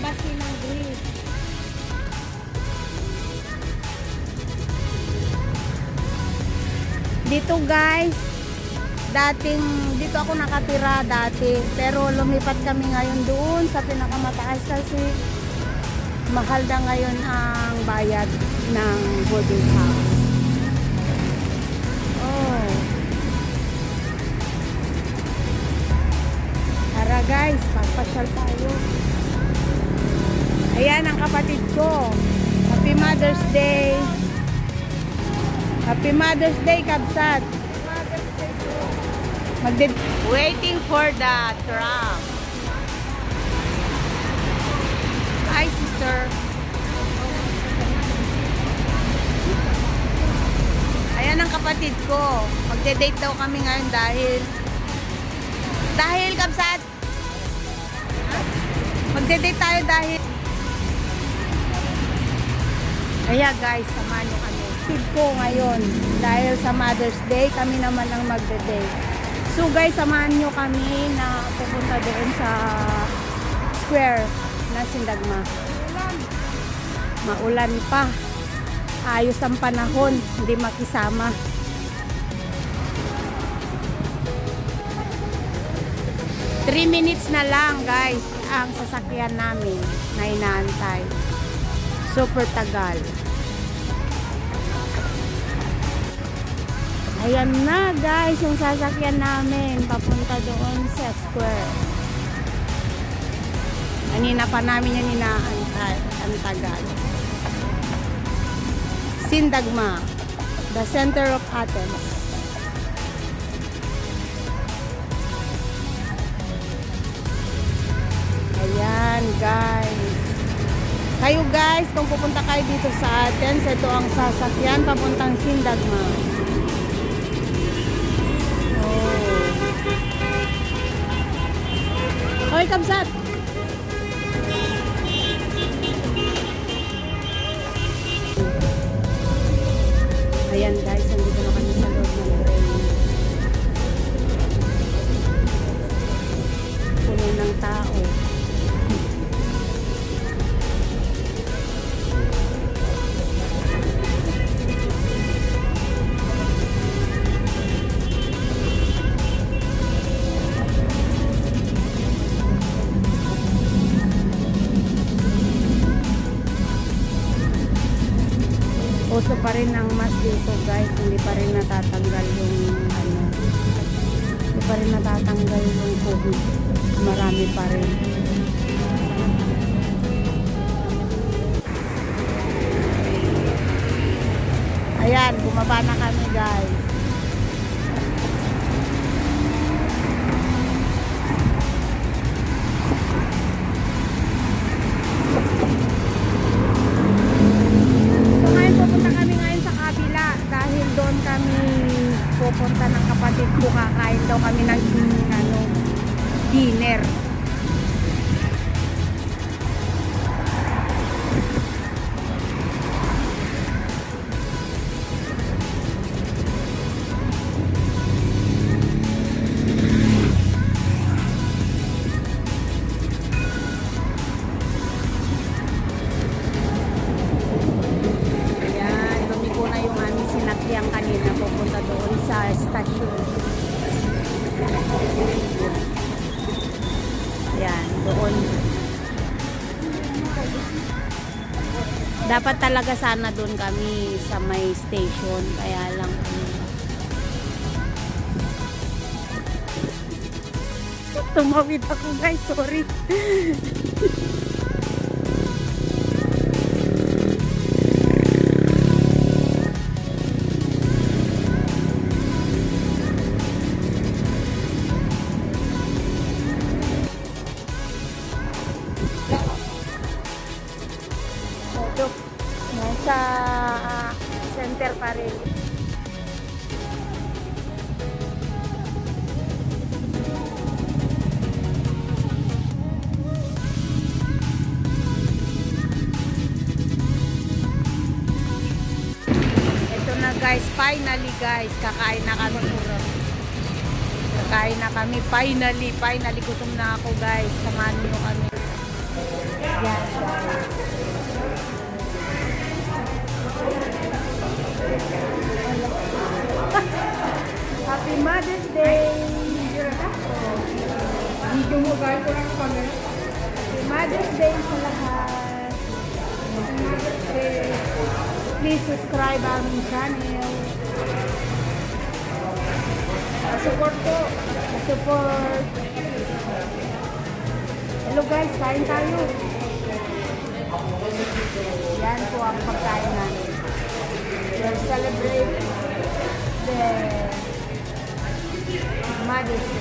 Embassy ng Greece. Dito guys, dito ako nakatira dati, pero lumipat kami ngayon doon sa pinakamataas kasi mahal na ngayon ang bayad ng boarding house. Oh. Tara guys, pagpasyal tayo. Ayan ang kapatid ko. Happy Mother's Day. Happy Mother's Day, Kabsat. Waiting for the tram. Hi, sister. Ayan ang kapatid ko. Magde-date daw kami ngayon dahil Kabsat. Magde-date tayo dahil. Kaya guys, samahan nyo kami. Kid ko ngayon dahil sa Mother's Day, kami naman ang magde-date. So guys, samahan nyo kami na pupunta doon sa square na Sindagma. Maulan pa. Ayos ang panahon, hindi makisama. Three minutes na lang guys ang sasakyan namin na inaantay. Super tagal. Ayan na guys yung sasakyan namin papunta doon sa square. Kanina pa namin yan inaantay. Ang tagal. Sindagma, the center of Athens. Ayan guys. Kayo guys, kung pupunta kayo dito sa Athens, ito ang sasakyan papuntang Sindagma. Oh. Hoy, Kabsat! Ayan guys, nandito na kami sa loob ng train. Puno ng tao. Uso pa rin ang mask dito guys, hindi pa rin natatanggal yung hindi pa rin natatanggal yung COVID. Marami pa rin. Ayan, bumaba na kami guys. Pupunta ng kapatid ko, kakain daw kami ng dinner. Ayan, lumiko na yung aming sinakyan kanina pupunta doon sa stasyon. Yan, doon. Dapat talaga sana doon kami sa may station. Kaya lang tumawid ako guys, sorry. Nasa center pa rin. Ito na guys, finally guys, kakain na kami. Kakain na kami, finally gutom na ako guys. Samahan niyo kami. Yan. Video mo guys, wala ka camera. Happy Mother's Day sa lahat. Happy Mother's Day. Please subscribe aming channel. Support po. Support. Hello guys, kain tayo. Yan po ang pagkain namin. We're celebrating the Mother's Day.